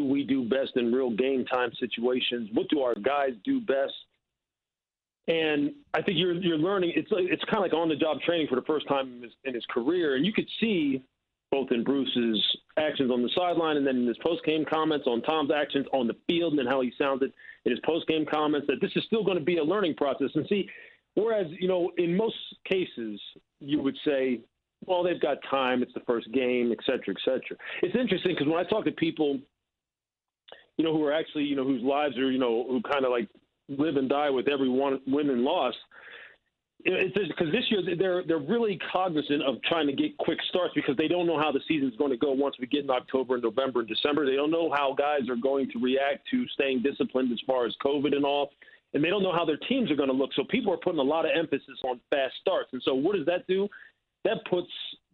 we do best in real game time situations? What do our guys do best? And I think you're learning. It's kind of like on-the-job training for the first time in his career. And you could see both in Bruce's actions on the sideline and then in his post-game comments on Tom's actions on the field and then how he sounded in his post-game comments that this is still going to be a learning process. And see, whereas, in most cases you would say, well, they've got time. It's the first game, et cetera, et cetera. It's interesting because when I talk to people, who are actually, whose lives are, who kind of like live and die with every win and loss, because this year they're really cognizant of trying to get quick starts because they don't know how the season's going to go once we get in October and November and December. They don't know how guys are going to react to staying disciplined as far as COVID and all, and they don't know how their teams are going to look. So people are putting a lot of emphasis on fast starts. And so what does that do? That puts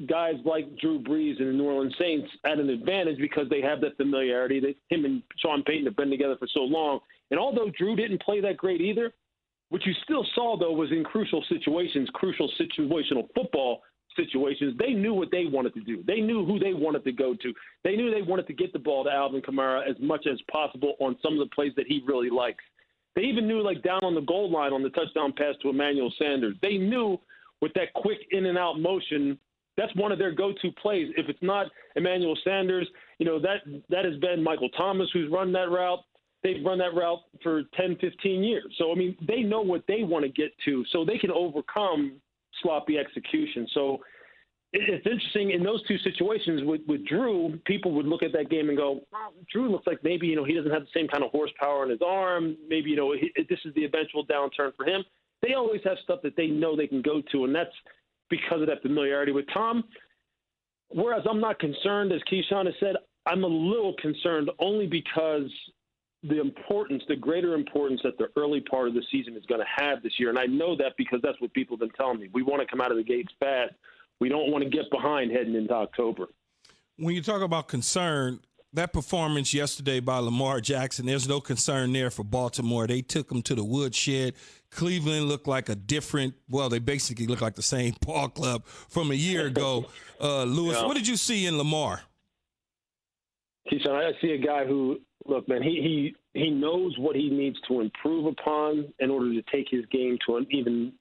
guys like Drew Brees and the New Orleans Saints at an advantage because they have that familiarity. Him and Sean Payton have been together for so long. And although Drew didn't play that great either, what you still saw, though, was in crucial situations, crucial situational football situations, they knew what they wanted to do. They knew who they wanted to go to. They knew they wanted to get the ball to Alvin Kamara as much as possible on some of the plays that he really likes. They even knew, like, down on the goal line on the touchdown pass to Emmanuel Sanders, they knew with that quick in-and-out motion, that's one of their go-to plays. If it's not Emmanuel Sanders, that has been Michael Thomas who's run that route. They've run that route for 10, 15 years. So, I mean, they know what they want to get to, so they can overcome sloppy execution. So it's interesting in those two situations with Drew, people would look at that game and go, oh, Drew looks like maybe, he doesn't have the same kind of horsepower in his arm. Maybe, this is the eventual downturn for him. They always have stuff that they know they can go to, and that's because of that familiarity with Tom. Whereas I'm not concerned, as Keyshawn has said, I'm a little concerned only because the greater importance that the early part of the season is going to have this year. And I know that because that's what people have been telling me. We want to come out of the gates fast. We don't want to get behind heading into October. When you talk about concern, that performance yesterday by Lamar Jackson, there's no concern there for Baltimore. They took him to the woodshed. Cleveland looked like they basically look like the same ball club from a year ago. Lewis, What did you see in Lamar? Keyshawn, I see a guy who, look, man, he knows what he needs to improve upon in order to take his game to an even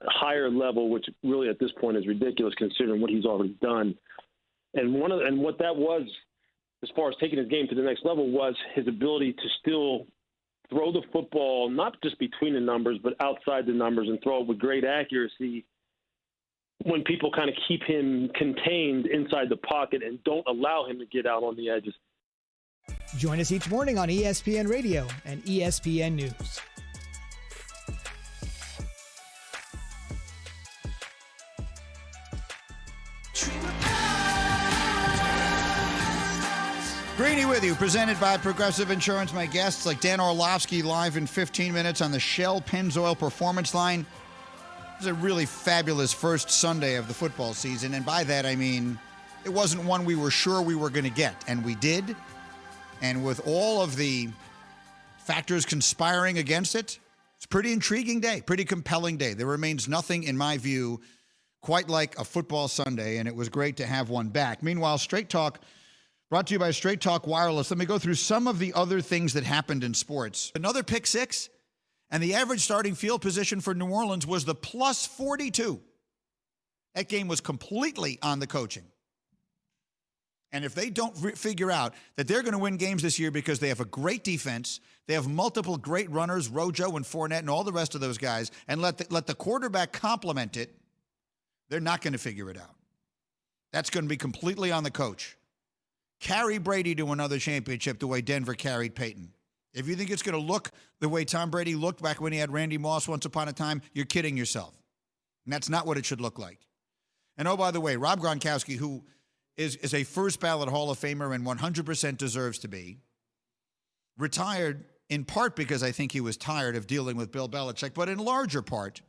higher level, which really at this point is ridiculous considering what he's already done. And what that was, as far as taking his game to the next level, was his ability to still throw the football, not just between the numbers, but outside the numbers, and throw it with great accuracy when people kind of keep him contained inside the pocket and don't allow him to get out on the edges. Join us each morning on ESPN Radio and ESPN News. Greeny with you, presented by Progressive Insurance. My guests like Dan Orlovsky live in 15 minutes on the Shell Pennzoil Performance Line. It was a really fabulous first Sunday of the football season, and by that I mean it wasn't one we were sure we were going to get, and we did. And with all of the factors conspiring against it, it's a pretty intriguing day, pretty compelling day. There remains nothing, in my view, quite like a football Sunday, and it was great to have one back. Meanwhile, Straight Talk, brought to you by Straight Talk Wireless. Let me go through some of the other things that happened in sports. Another pick six, and the average starting field position for New Orleans was the plus 42. That game was completely on the coaching. And if they don't figure out that they're going to win games this year because they have a great defense, they have multiple great runners, Rojo and Fournette and all the rest of those guys, and let the quarterback complement it, they're not going to figure it out. That's going to be completely on the coach. Carry Brady to another championship the way Denver carried Peyton. If you think it's going to look the way Tom Brady looked back when he had Randy Moss once upon a time, you're kidding yourself. And that's not what it should look like. And oh, by the way, Rob Gronkowski, who is a first ballot Hall of Famer and 100% deserves to be, retired in part because I think he was tired of dealing with Bill Belichick, but in larger part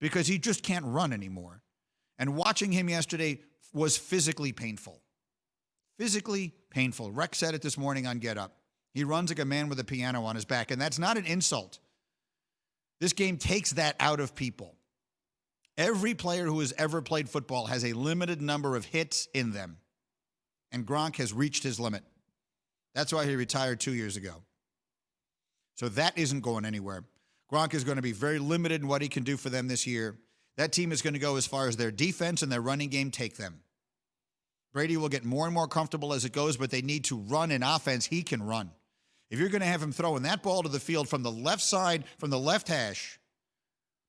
because he just can't run anymore. And watching him yesterday was physically painful. Physically painful. Rex said it this morning on Get Up. He runs like a man with a piano on his back, and that's not an insult. This game takes that out of people. Every player who has ever played football has a limited number of hits in them, and Gronk has reached his limit. That's why he retired 2 years ago. So that isn't going anywhere. Gronk is going to be very limited in what he can do for them this year. That team is going to go as far as their defense and their running game take them. Brady will get more and more comfortable as it goes, but they need to run an offense he can run. If you're going to have him throwing that ball to the field from the left side, from the left hash,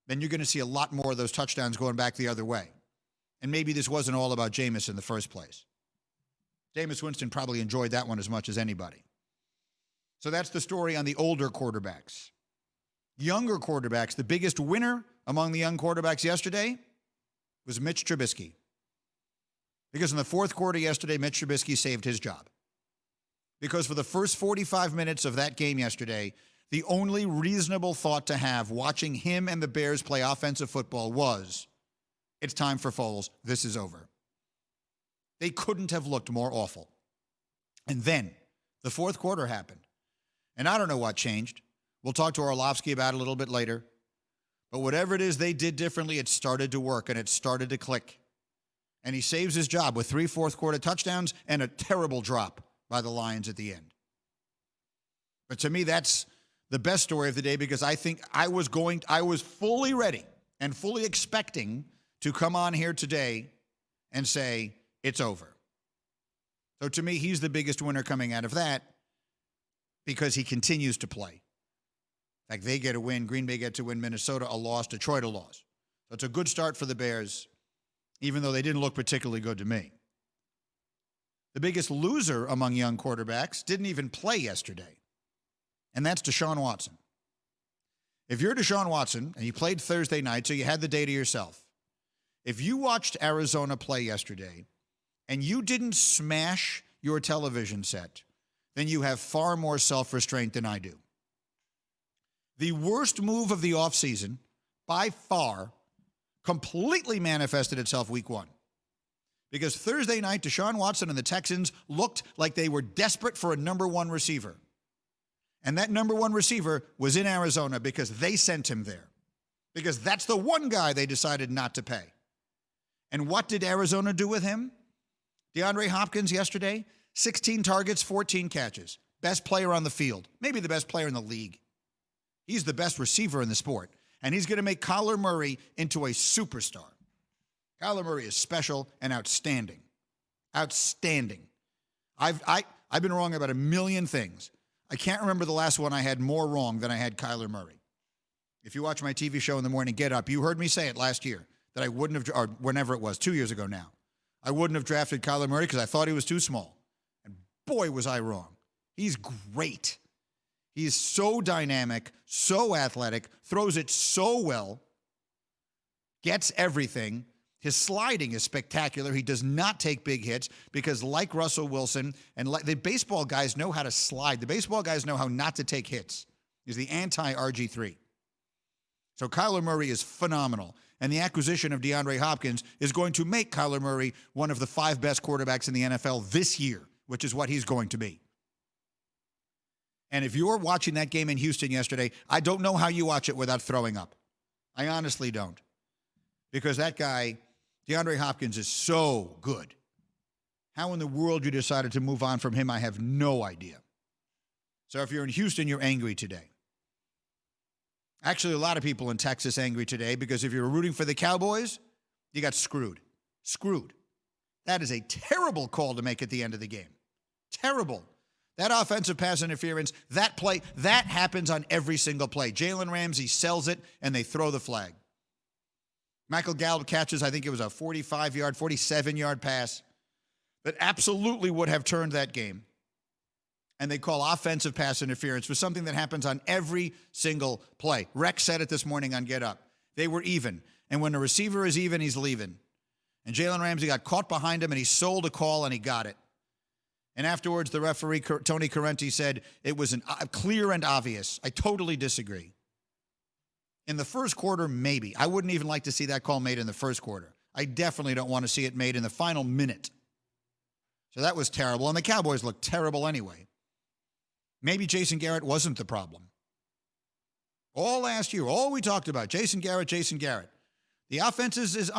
then you're going to see a lot more of those touchdowns going back the other way. And maybe this wasn't all about Jameis in the first place. Jameis Winston probably enjoyed that one as much as anybody. So that's the story on the older quarterbacks. Younger quarterbacks, the biggest winner among the young quarterbacks yesterday was Mitch Trubisky. Because in the fourth quarter yesterday, Mitch Trubisky saved his job. Because for the first 45 minutes of that game yesterday, the only reasonable thought to have watching him and the Bears play offensive football was, it's time for Foles. This is over. They couldn't have looked more awful. And then the fourth quarter happened. And I don't know what changed. We'll talk to Orlovsky about it a little bit later. But whatever it is they did differently, it started to work and it started to click. And he saves his job with 3 fourth-quarter touchdowns and a terrible drop by the Lions at the end. But to me, that's the best story of the day because I think I was fully ready and fully expecting to come on here today and say, it's over. So to me, he's the biggest winner coming out of that because he continues to play. Like they get a win, Green Bay gets a win, Minnesota a loss, Detroit a loss. So it's a good start for the Bears, even though they didn't look particularly good to me. The biggest loser among young quarterbacks didn't even play yesterday, and that's Deshaun Watson. If you're Deshaun Watson, and you played Thursday night, so you had the day to yourself, if you watched Arizona play yesterday and you didn't smash your television set, then you have far more self-restraint than I do. The worst move of the offseason, by far, completely manifested itself week 1. Because Thursday night, Deshaun Watson and the Texans looked like they were desperate for a number 1 receiver. And that number 1 receiver was in Arizona because they sent him there. Because that's the one guy they decided not to pay. And what did Arizona do with him? DeAndre Hopkins yesterday, 16 targets, 14 catches. Best player on the field. Maybe the best player in the league. He's the best receiver in the sport. And he's going to make Kyler Murray into a superstar. Kyler Murray is special and outstanding. Outstanding. I've been wrong about a million things. I can't remember the last one I had more wrong than I had Kyler Murray. If you watch my TV show in the morning, Get Up, you heard me say it last year that I wouldn't have, or whenever it was, 2 years ago now, I wouldn't have drafted Kyler Murray because I thought he was too small. And boy, was I wrong. He's great. He's so dynamic, so athletic, throws it so well, gets everything. His sliding is spectacular. He does not take big hits because like Russell Wilson, and like the baseball guys know how to slide. The baseball guys know how not to take hits. He's the anti-RG3. So Kyler Murray is phenomenal. And the acquisition of DeAndre Hopkins is going to make Kyler Murray one of the 5 best quarterbacks in the NFL this year, which is what he's going to be. And if you're watching that game in Houston yesterday, I don't know how you watch it without throwing up. I honestly don't. Because that guy, DeAndre Hopkins, is so good. How in the world you decided to move on from him, I have no idea. So if you're in Houston, you're angry today. Actually, a lot of people in Texas angry today because if you're rooting for the Cowboys, you got screwed. Screwed. That is a terrible call to make at the end of the game. Terrible. That offensive pass interference, that play, that happens on every single play. Jalen Ramsey sells it, and they throw the flag. Michael Gallup catches, I think it was a 45-yard, 47-yard pass that absolutely would have turned that game. And they call offensive pass interference for something that happens on every single play. Rex said it this morning on Get Up. They were even. And when the receiver is even, he's leaving. And Jalen Ramsey got caught behind him, and he sold a call, and he got it. And afterwards, the referee, Tony Correnti, said it was clear and obvious. I totally disagree. In the first quarter, maybe. I wouldn't even like to see that call made in the first quarter. I definitely don't want to see it made in the final minute. So that was terrible. And the Cowboys looked terrible anyway. Maybe Jason Garrett wasn't the problem. All last year, all we talked about, Jason Garrett. The offense is